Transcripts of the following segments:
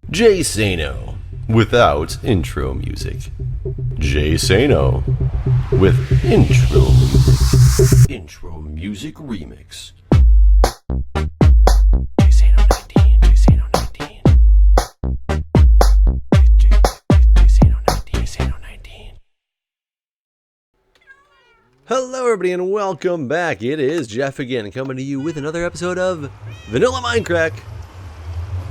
Jay Sano without intro music. Jay Sano with intro music. Intro music remix. Jay Sano 19. Jay Sano 19. Jay Sano 19. Jay Sano 19. Hello everybody and welcome back. It is Jeff again coming to you with another episode of Vanilla Mindcrack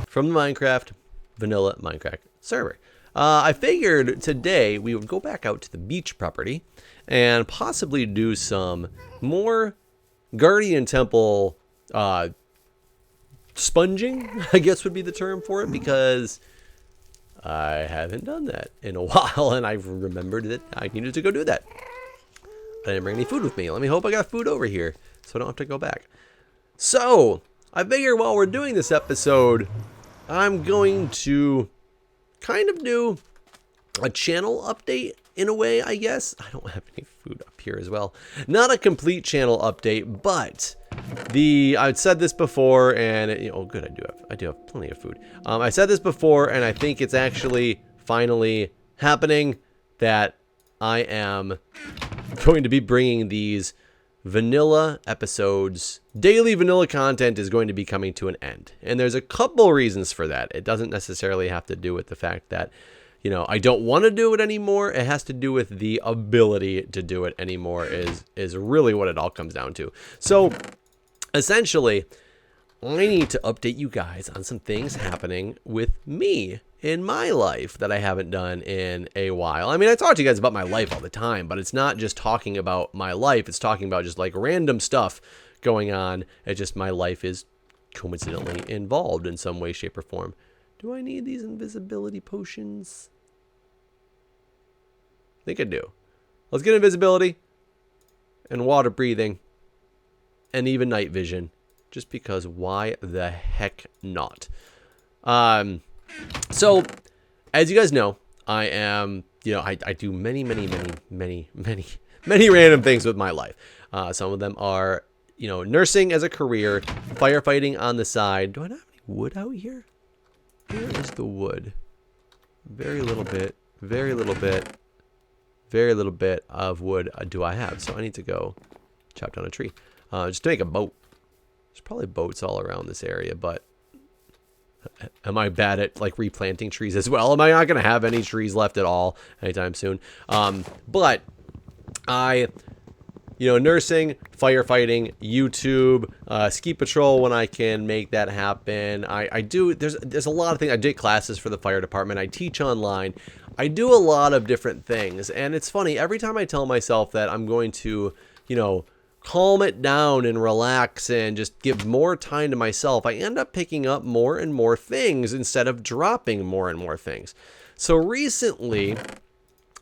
from the Minecraft Vanilla Mindcrack server. I figured today we would go back out to the beach property and possibly do some more Guardian Temple sponging, I guess would be the term for it, because I haven't done that in a while and I remembered that I needed to go do that. I didn't bring any food with me. Let me hope I got food over here so I don't have to go back. So, I figure while we're doing this episode, I'm going to kind of do a channel update in a way, I guess. I don't have any food up here as well. Not a complete channel update, but I've said this before, and oh, good, I do have plenty of food. I said this before, and I think it's actually finally happening that I am going to be bringing these vanilla episodes. Daily vanilla content is going to be coming to an end, and there's a couple reasons for that. It doesn't necessarily have to do with the fact that, you know, I don't want to do it anymore. It has to do with the ability to do it anymore is really what it all comes down to. So essentially, I need to update you guys on some things happening with me in my life that I haven't done in a while. I mean, I talk to you guys about my life all the time, but it's not just talking about my life. It's talking about just like random stuff going on. It's just my life is coincidentally involved in some way, shape, or form. Do I need these invisibility potions? I think I do. Let's get invisibility and water breathing and even night vision. Just because why the heck not? So, as you guys know, I am, I do many random things with my life. Some of them are, nursing as a career, firefighting on the side. Do I not have any wood out here? Where is the wood? Very little bit of wood do I have. So I need to go chop down a tree just to make a boat. There's probably boats all around this area, but am I bad at like replanting trees as well? Am I not going to have any trees left at all anytime soon? But I, nursing, firefighting, YouTube, ski patrol when I can make that happen. I do, there's a lot of things. I take classes for the fire department. I teach online. I do a lot of different things. And it's funny, every time I tell myself that I'm going to, calm it down and relax and just give more time to myself, I end up picking up more and more things instead of dropping more and more things. So recently,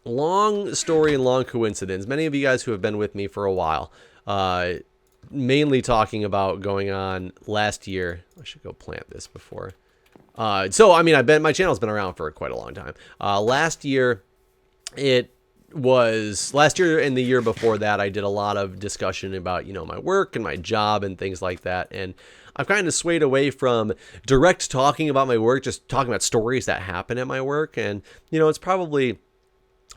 long story and long coincidence, many of you guys who have been with me for a while, mainly talking about going on last year. I should go plant this before. So, I mean, my channel's been around for quite a long time. Last year and the year before that, I did a lot of discussion about, my work and my job and things like that. And I've kind of swayed away from direct talking about my work, just talking about stories that happen at my work. And, it's probably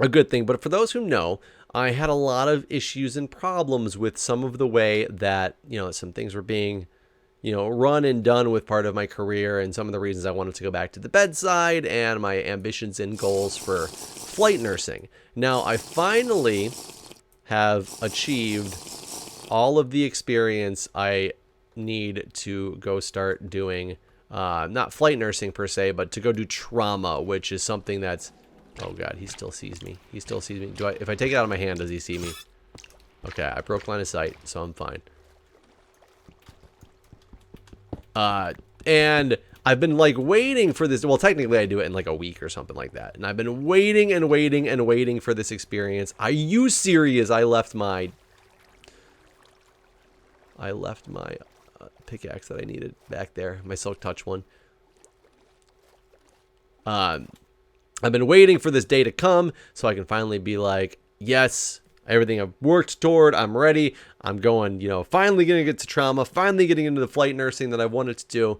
a good thing. But for those who know, I had a lot of issues and problems with some of the way that, some things were being, run and done with part of my career, and some of the reasons I wanted to go back to the bedside and my ambitions and goals for flight nursing. Now, I finally have achieved all of the experience I need to go start doing, not flight nursing per se, but to go do trauma, which is something that's, oh God, he still sees me. He still sees me. If I take it out of my hand, does he see me? Okay, I broke line of sight, so I'm fine. And I've been like waiting for this. Well, technically I do it in like a week or something like that. And I've been waiting and waiting for this experience. Are you serious? I left my pickaxe that I needed back there. My Silk Touch one. I've been waiting for this day to come so I can finally be like, yes, everything I've worked toward, I'm ready. I'm going, finally going to get to trauma, finally getting into the flight nursing that I wanted to do.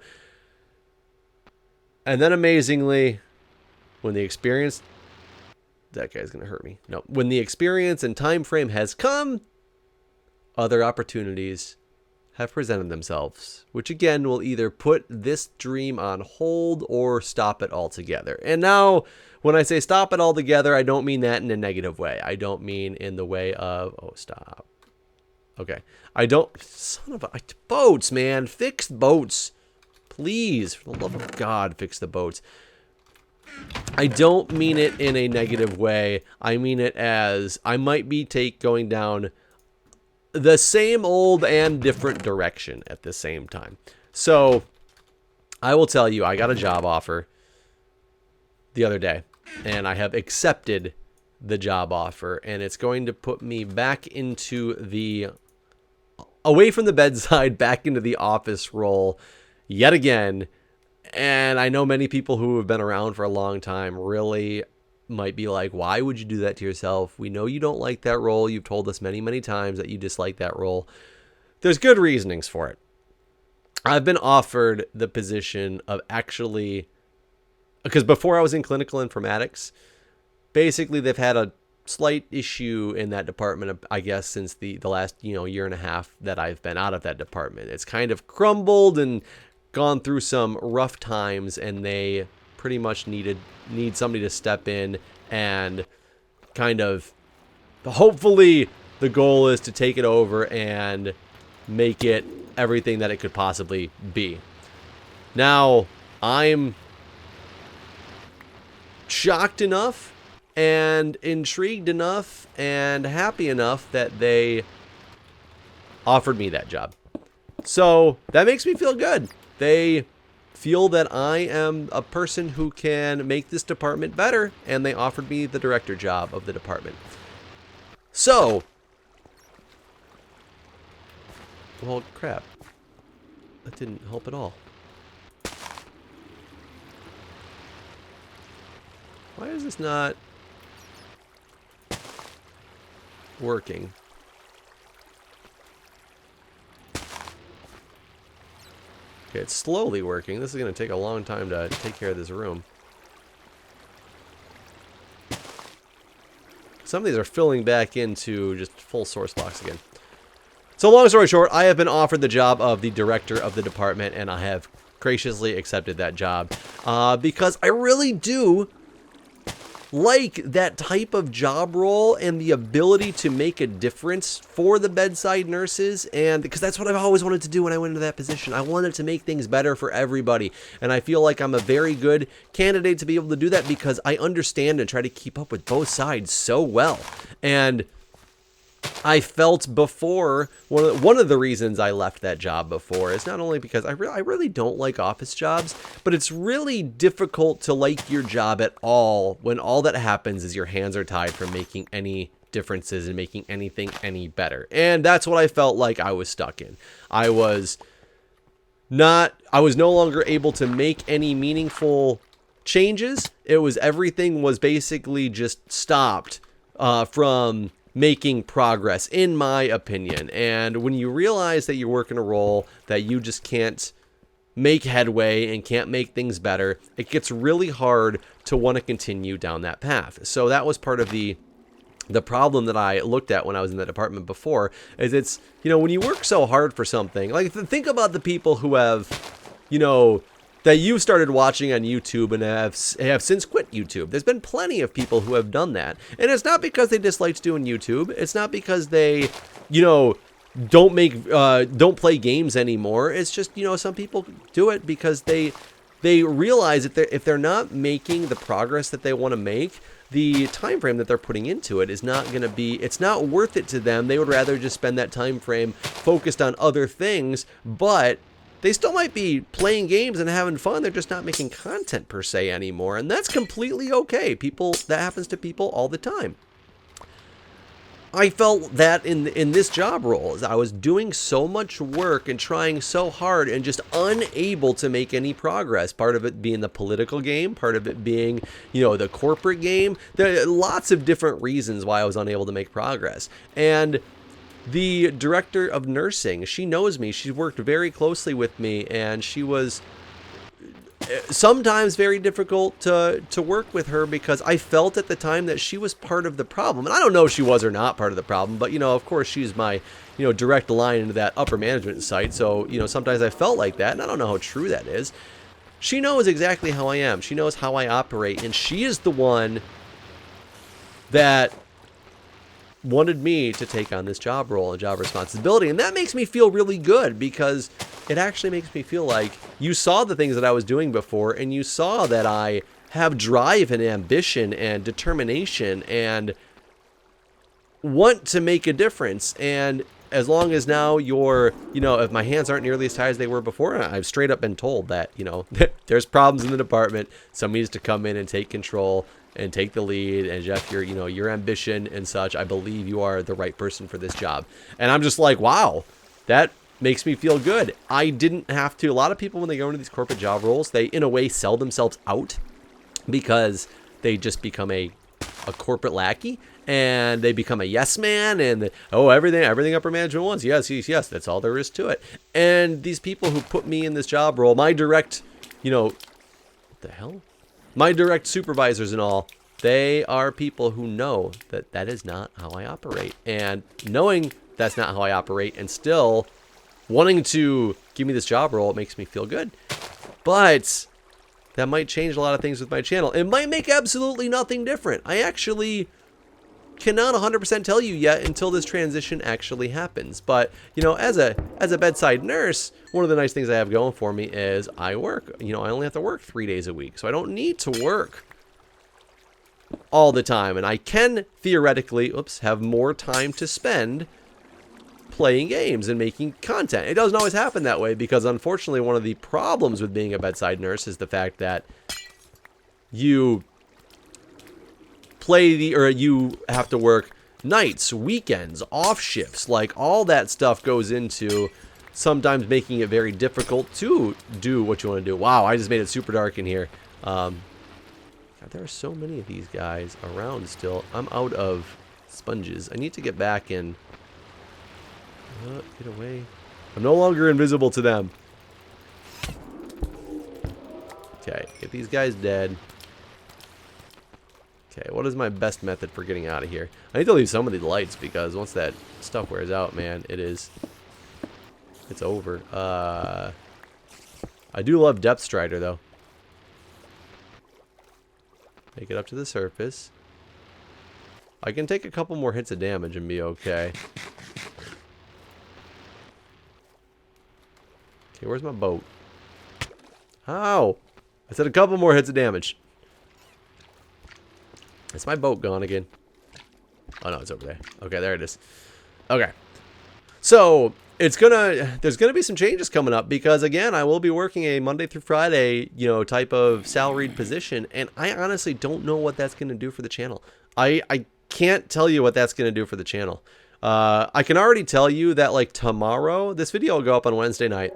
And then amazingly, when the experience... That guy's going to hurt me. No. When the experience and time frame has come, other opportunities have presented themselves, which again will either put this dream on hold or stop it altogether. And now, when I say stop it altogether, I don't mean that in a negative way. I don't mean in the way of, oh, stop. Okay. I don't, son of a, boats, man. Fix boats. Please, for the love of God, fix the boats. I don't mean it in a negative way. I mean it as I might be going down the same old and different direction at the same time. So I will tell you, I got a job offer the other day, and I have accepted the job offer, and it's going to put me back into away from the bedside, back into the office role yet again. And I know many people who have been around for a long time really might be like, why would you do that to yourself? We know you don't like that role. You've told us many, many times that you dislike that role. There's good reasonings for it. I've been offered the position of actually, because before I was in clinical informatics, basically they've had a slight issue in that department, I guess, since the last, year and a half that I've been out of that department. It's kind of crumbled and gone through some rough times, and they pretty much need somebody to step in and kind of, hopefully the goal is to take it over and make it everything that it could possibly be. Now, I'm shocked enough and intrigued enough and happy enough that they offered me that job. So that makes me feel good. They feel that I am a person who can make this department better, and they offered me the director job of the department. So, well, crap. That didn't help at all. Why is this not working? Okay, it's slowly working. This is going to take a long time to take care of this room. Some of these are filling back into just full source blocks again. So long story short, I have been offered the job of the director of the department, and I have graciously accepted that job because I really do like that type of job role and the ability to make a difference for the bedside nurses, and because that's what I've always wanted to do when I went into that position. I wanted to make things better for everybody, and I feel like I'm a very good candidate to be able to do that because I understand and try to keep up with both sides so well. And I felt before, one of the reasons I left that job before is not only because I really don't like office jobs, but it's really difficult to like your job at all when all that happens is your hands are tied from making any differences and making anything any better. And that's what I felt like I was stuck in. I was no longer able to make any meaningful changes. Everything was basically just stopped from making progress, in my opinion. And when you realize that you work in a role that you just can't make headway and can't make things better, it gets really hard to want to continue down that path. So that was part of the problem that I looked at when I was in that department before, is it's, when you work so hard for something, like think about the people who have, that you started watching on YouTube and have since quit YouTube. There's been plenty of people who have done that. And it's not because they disliked doing YouTube. It's not because they, don't play games anymore. It's just, some people do it because they realize that if they're not making the progress that they want to make, the time frame that they're putting into it is not going to be, it's not worth it to them. They would rather just spend that time frame focused on other things, but they still might be playing games and having fun. They're just not making content per se anymore. And that's completely okay. That happens to people all the time. I felt that in this job role, as I was doing so much work and trying so hard and just unable to make any progress. Part of it being the political game, part of it being, the corporate game. There are lots of different reasons why I was unable to make progress. And the director of nursing, she knows me. She's worked very closely with me, and she was sometimes very difficult to work with her because I felt at the time that she was part of the problem. And I don't know if she was or not part of the problem, but, of course, she's my, direct line into that upper management site. So, sometimes I felt like that, and I don't know how true that is. She knows exactly how I am. She knows how I operate, and she is the one that wanted me to take on this job role and job responsibility. And that makes me feel really good because it actually makes me feel like you saw the things that I was doing before, and you saw that I have drive and ambition and determination and want to make a difference. And as long as now you're, if my hands aren't nearly as tight as they were before, I've straight up been told that, there's problems in the department. Somebody needs to come in and take control and take the lead. And Jeff, your ambition and such, I believe you are the right person for this job. And I'm just like, wow, that makes me feel good. I didn't have to. A lot of people, when they go into these corporate job roles, they in a way sell themselves out because they just become a corporate lackey. And they become a yes man, and everything upper management wants. Yes, that's all there is to it. And these people who put me in this job role, my direct, what the hell? My direct supervisors and all, they are people who know that that is not how I operate. And knowing that's not how I operate and still wanting to give me this job role, it makes me feel good. But that might change a lot of things with my channel. It might make absolutely nothing different. I actually cannot 100% tell you yet until this transition actually happens. But, as a bedside nurse, one of the nice things I have going for me is I work. I only have to work 3 days a week. So I don't need to work all the time. And I can theoretically, have more time to spend playing games and making content. It doesn't always happen that way because, unfortunately, one of the problems with being a bedside nurse is the fact that you you have to work nights, weekends, off shifts, like all that stuff goes into sometimes making it very difficult to do what you want to do. Wow, I just made it super dark in here. God, there are so many of these guys around still. I'm out of sponges. I need to get back and get away. I'm no longer invisible to them. Okay, get these guys dead. Okay, what is my best method for getting out of here? I need to leave some of these lights because once that stuff wears out, man, it's over. I do love Depth Strider, though. Make it up to the surface. I can take a couple more hits of damage and be okay. Okay, where's my boat? Ow! I said a couple more hits of damage. Is my boat gone again? Oh no, it's over there. Okay, there it is. Okay. So, there's gonna be some changes coming up because again, I will be working a Monday through Friday, type of salaried position, and I honestly don't know what that's gonna do for the channel. I can't tell you what that's gonna do for the channel. I can already tell you that like tomorrow, this video will go up on Wednesday night.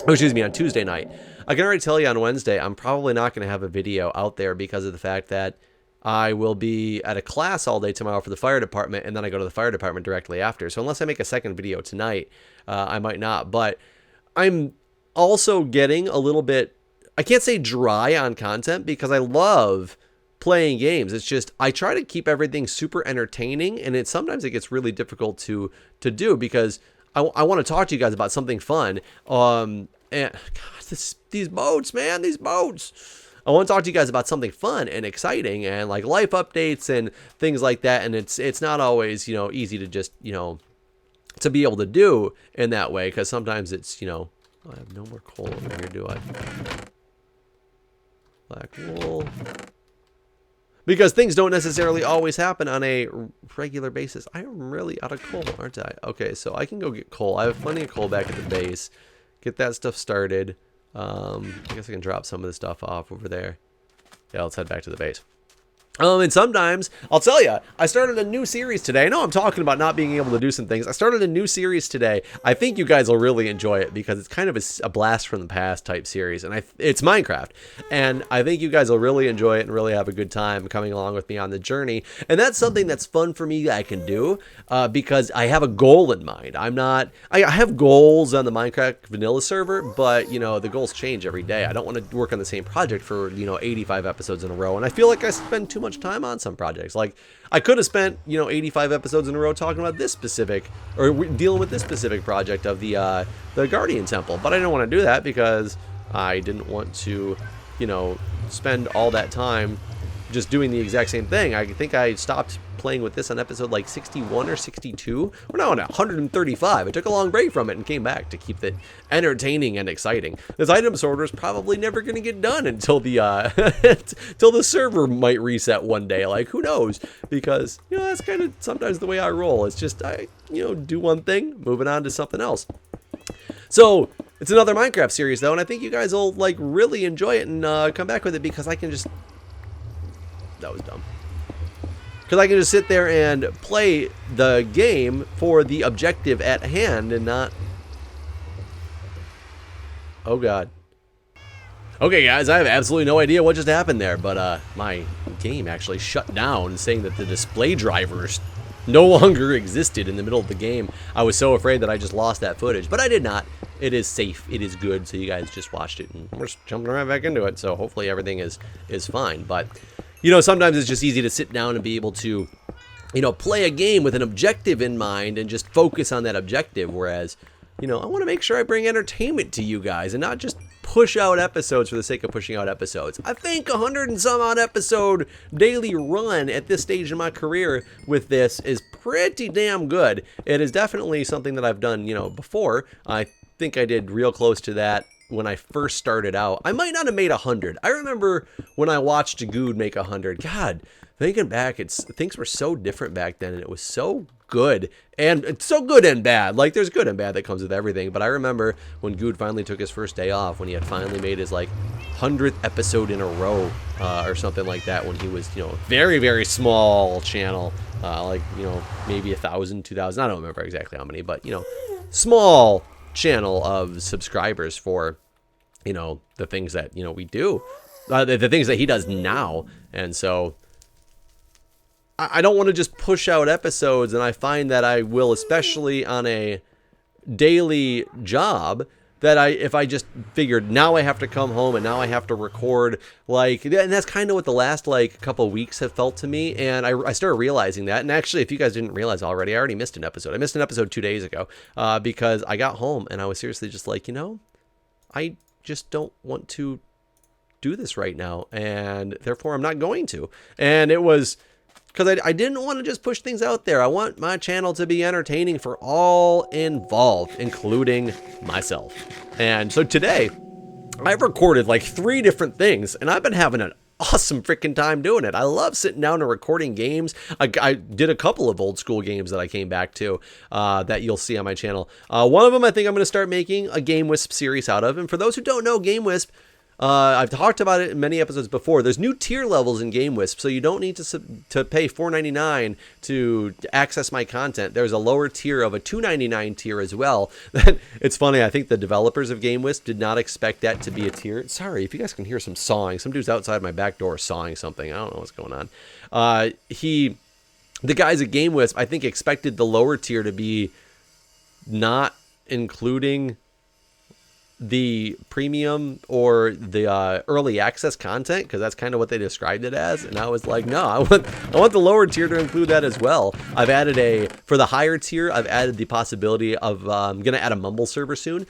Oh, excuse me, on Tuesday night. I can already tell you on Wednesday, I'm probably not gonna have a video out there because of the fact that I will be at a class all day tomorrow for the fire department, and then I go to the fire department directly after. So unless I make a second video tonight, I might not. But I'm also getting a little bit, I can't say dry on content because I love playing games. It's just I try to keep everything super entertaining, and sometimes it gets really difficult to do because I want to talk to you guys about something fun. And God, these boats, man, these boats. I want to talk to you guys about something fun and exciting and like life updates and things like that. And it's not always, easy to just, to be able to do in that way. Cause sometimes it's, I have no more coal over here, do I? Black wool. Because things don't necessarily always happen on a regular basis. I am really out of coal, aren't I? Okay, so I can go get coal. I have plenty of coal back at the base. Get that stuff started. I guess I can drop some of the stuff off over there. Yeah, let's head back to the base. And sometimes, I'll tell you, I started a new series today. I know I'm talking about not being able to do some things. I started a new series today. I think you guys will really enjoy it because it's kind of a blast from the past type series. And it's Minecraft. And I think you guys will really enjoy it and really have a good time coming along with me on the journey. And that's something that's fun for me that I can do because I have a goal in mind. I have goals on the Minecraft vanilla server, but, the goals change every day. I don't want to work on the same project for, 85 episodes in a row. And I feel like I spend too much time on some projects. Like I could have spent 85 episodes in a row talking about this specific or dealing with this specific project of the Guardian Temple, but I didn't want to do that because I didn't want to spend all that time just doing the exact same thing. I think I stopped playing with this on episode like 61 or 62. We're now on 135. I took a long break from it and came back to keep it entertaining and exciting. This item sorter is probably never going to get done until the till the server might reset one day. Like, who knows? Because that's kind of sometimes the way I roll. It's just I do one thing, moving on to something else. So it's another Minecraft series though, and I think you guys will like really enjoy it and come back with it because I can just. That was dumb. Because I can just sit there and play the game for the objective at hand and not... Oh, God. Okay, guys, I have absolutely no idea what just happened there, but my game actually shut down, saying that the display drivers no longer existed in the middle of the game. I was so afraid that I just lost that footage, but I did not. It is safe. It is good, so you guys just watched it, and we're just jumping right back into it, so hopefully everything is fine, but... sometimes it's just easy to sit down and be able to, play a game with an objective in mind and just focus on that objective. Whereas, I want to make sure I bring entertainment to you guys and not just push out episodes for the sake of pushing out episodes. I think 100 and some odd episode daily run at this stage in my career with this is pretty damn good. It is definitely something that I've done, before. I think I did real close to that when I first started out. I might not have made 100. I remember when I watched Guude make 100. God, thinking back, things were so different back then, and it was so good. And it's so good and bad. Like, there's good and bad that comes with everything. But I remember when Guude finally took his first day off, when he had finally made his, 100th episode in a row, or something like that, when he was, very, very small channel, maybe 1,000, 2,000. I don't remember exactly how many, but, small channel of subscribers for the things that we do, the things that he does now. And so I don't want to just push out episodes, and I find that I will, especially on a daily job, that if I just figured now I have to come home and now I have to record, and that's kind of what the last couple of weeks have felt to me. And I started realizing that. And actually, if you guys didn't realize already, I already missed an episode. I missed an episode 2 days ago because I got home and I was seriously just I just don't want to do this right now, and therefore I'm not going to. And it was because I didn't want to just push things out there. I want my channel to be entertaining for all involved, including myself. And so today, I've recorded 3 different things, and I've been having an awesome freaking time doing it. I love sitting down and recording games. I did a couple of old school games that I came back to that you'll see on my channel. One of them I think I'm going to start making a Game Wisp series out of. And for those who don't know, Game Wisp, I've talked about it in many episodes before. There's new tier levels in Game Wisp, so you don't need to pay $4.99 to access my content. There's a lower tier of a $2.99 tier as well. It's funny, I think the developers of Game Wisp did not expect that to be a tier. Sorry, if you guys can hear some sawing. Some dude's outside my back door sawing something. I don't know what's going on. The guys at Game Wisp, I think, expected the lower tier to be not including the premium or the early access content, because that's kind of what they described it as. And I was like, no, I want the lower tier to include that as well. I've added for the higher tier, I've added the possibility of I'm gonna add a Mumble server soon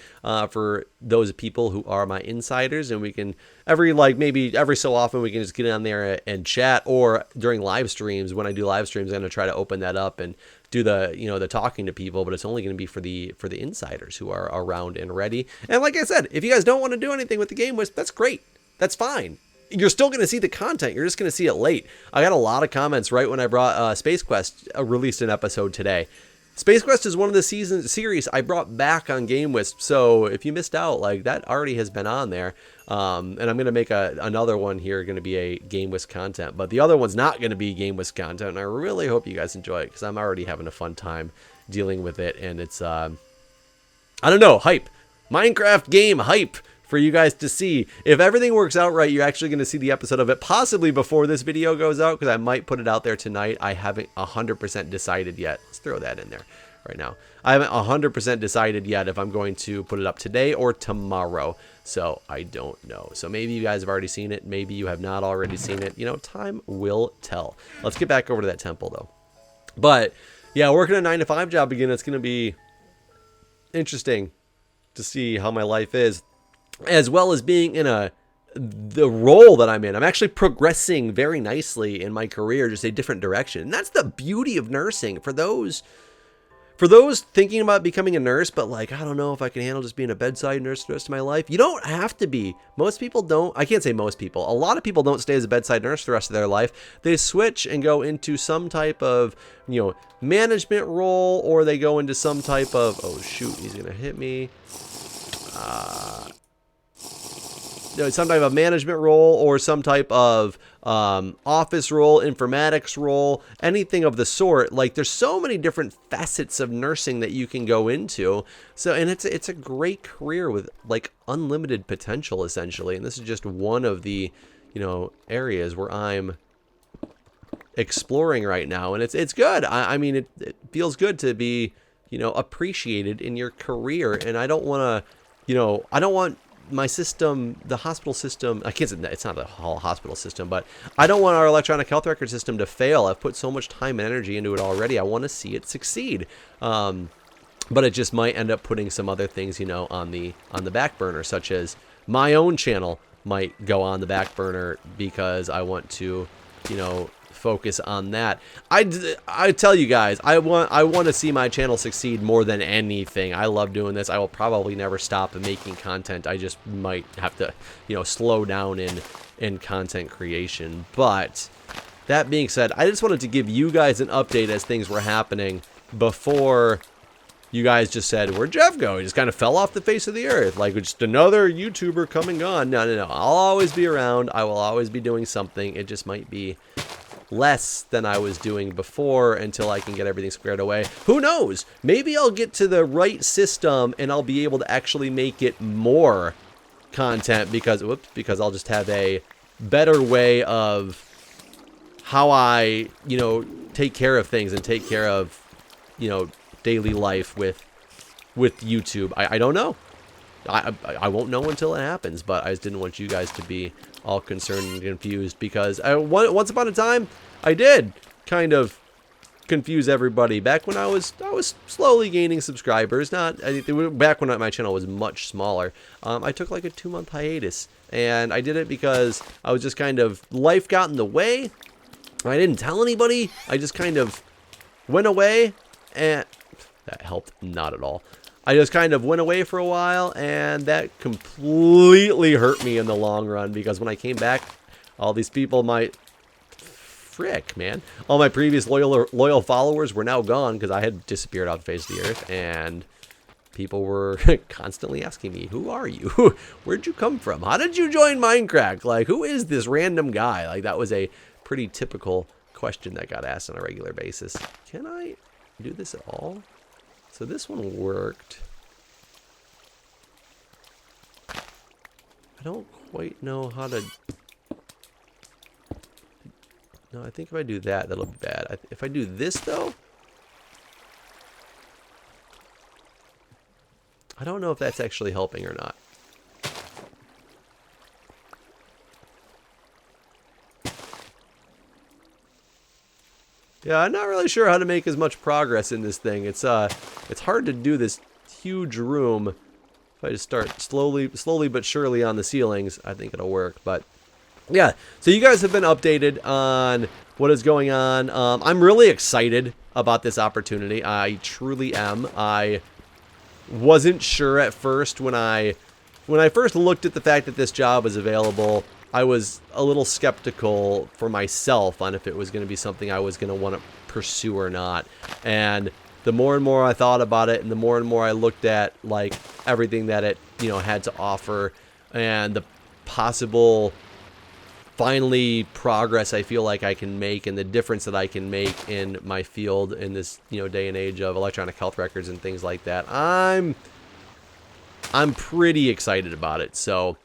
for those people who are my insiders, and we can maybe every so often we can just get on there and chat, or during live streams. When I do live streams, I'm gonna try to open that up and do the talking to people, but it's only going to be for the insiders who are around and ready. And like I said, if you guys don't want to do anything with the Game Wisp, that's great. That's fine. You're still going to see the content. You're just going to see it late. I got a lot of comments right when I brought Space Quest released an episode today, Space Quest is one of the series I brought back on Game Wisp, so if you missed out, like, that already has been on there. And I'm going to make another one here, going to be a Game Wisp content, but the other one's not going to be Game Wisp content, and I really hope you guys enjoy it, because I'm already having a fun time dealing with it, and it's, I don't know, hype. Minecraft game hype for you guys to see. If everything works out right, you're actually going to see the episode of it possibly before this video goes out, because I might put it out there tonight. I haven't 100% decided yet. Let's throw that in there right now. I haven't 100% decided yet if I'm going to put it up today or tomorrow, so I don't know. So maybe you guys have already seen it, maybe you have not already seen it. You know, time will tell. Let's get back over to that temple though. But yeah, working a 9-to-5 job again, it's going to be interesting to see how my life is, as well as being in the role that I'm in. I'm actually progressing very nicely in my career, just a different direction. And that's the beauty of nursing. For those thinking about becoming a nurse, but like, I don't know if I can handle just being a bedside nurse the rest of my life. You don't have to be. Most people don't. I can't say most people. A lot of people don't stay as a bedside nurse the rest of their life. They switch and go into some type of, you know, management role, or they go into some type of, oh shoot, he's gonna hit me. Some type of management role, or some type of office role, informatics role, anything of the sort. Like, there's so many different facets of nursing that you can go into. So, and it's a great career with like unlimited potential essentially. And this is just one of the, you know, areas where I'm exploring right now, and it's good. I mean, it feels good to be, you know, appreciated in your career. And I don't want to, you know, I don't want my system, the hospital system, I can't say that it's not a hospital system, but I don't want our electronic health record system to fail. I've put so much time and energy into it already. I want to see it succeed. But it just might end up putting some other things, you know, on the back burner, such as my own channel might go on the back burner because I want to, you know, focus on that. I tell you guys, I want to see my channel succeed more than anything. I love doing this. I will probably never stop making content. I just might have to, you know, slow down in content creation. But that being said, I just wanted to give you guys an update as things were happening before you guys just said, where'd Jeff go? He just kind of fell off the face of the earth. Like, just another YouTuber coming on. No. I'll always be around. I will always be doing something. It just might be less than I was doing before until I can get everything squared away. Who knows? Maybe I'll get to the right system and I'll be able to actually make it more content because I'll just have a better way of how I, you know, take care of things and take care of, you know, daily life with YouTube. I don't know. I won't know until it happens, but I just didn't want you guys to be all concerned and confused, because once upon a time I did kind of confuse everybody back when I was slowly gaining subscribers. Not back when my channel was much smaller. I took like a 2-month hiatus, and I did it because I was just kind of, life got in the way. I didn't tell anybody. I just kind of went away, and that helped not at all. I just kind of went away for a while, and that completely hurt me in the long run, because when I came back, all these people, all my previous loyal followers were now gone, because I had disappeared off the face of the earth, and people were constantly asking me, who are you? Where'd you come from? How did you join Mindcrack? Like, who is this random guy? Like, that was a pretty typical question that got asked on a regular basis. Can I do this at all? So this one worked. I don't quite know how to... No, I think if I do that, that'll be bad. If I do this, though... I don't know if that's actually helping or not. Yeah, I'm not really sure how to make as much progress in this thing. It's hard to do this huge room. If I just start slowly but surely on the ceilings, I think it'll work. But yeah, so you guys have been updated on what is going on. I'm really excited about this opportunity. I truly am. I wasn't sure at first when I first looked at the fact that this job was available. I was a little skeptical for myself on if it was going to be something I was going to want to pursue or not. And the more and more I thought about it, and the more I looked at like everything that it, you know, had to offer, and the possible finally progress I feel like I can make, and the difference that I can make in my field in this, you know, day and age of electronic health records and things like that, I'm pretty excited about it. So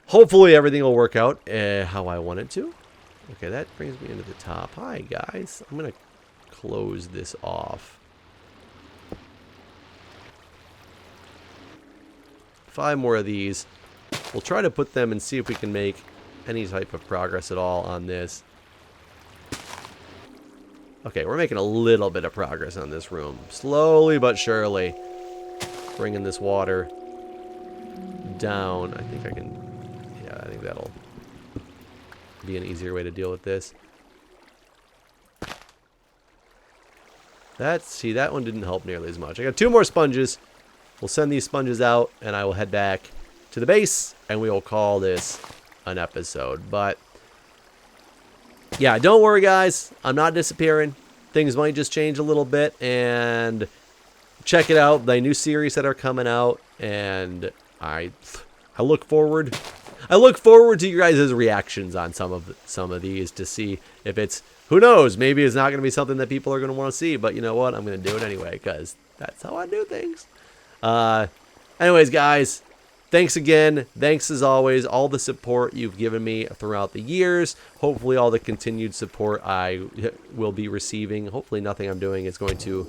hopefully everything will work out how I want it to. Okay, that brings me into the top. Hi guys, I'm gonna close this off. 5 more of these. We'll try to put them and see if we can make any type of progress at all on this. Okay, we're making a little bit of progress on this room. Slowly but surely. Bringing this water down. I think I can... Yeah, I think that'll be an easier way to deal with this. See, that one didn't help nearly as much. I got 2 more sponges. We'll send these sponges out, and I will head back to the base, and we will call this an episode. But yeah, don't worry guys, I'm not disappearing. Things might just change a little bit, and check it out, the new series that are coming out, and I look forward to you guys' reactions on some of these to see if it's, who knows, maybe it's not going to be something that people are going to want to see, but you know what, I'm going to do it anyway because that's how I do things. Anyways guys, thanks again. Thanks as always, all the support you've given me throughout the years. Hopefully all the continued support I will be receiving. Hopefully nothing I'm doing is going to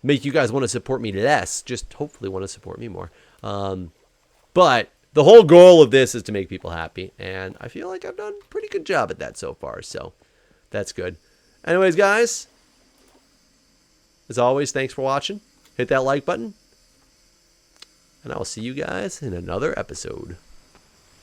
make you guys want to support me less. Just hopefully want to support me more. But the whole goal of this is to make people happy. And I feel like I've done a pretty good job at that so far. So that's good. Anyways, guys, as always, thanks for watching. Hit that like button. And I will see you guys in another episode.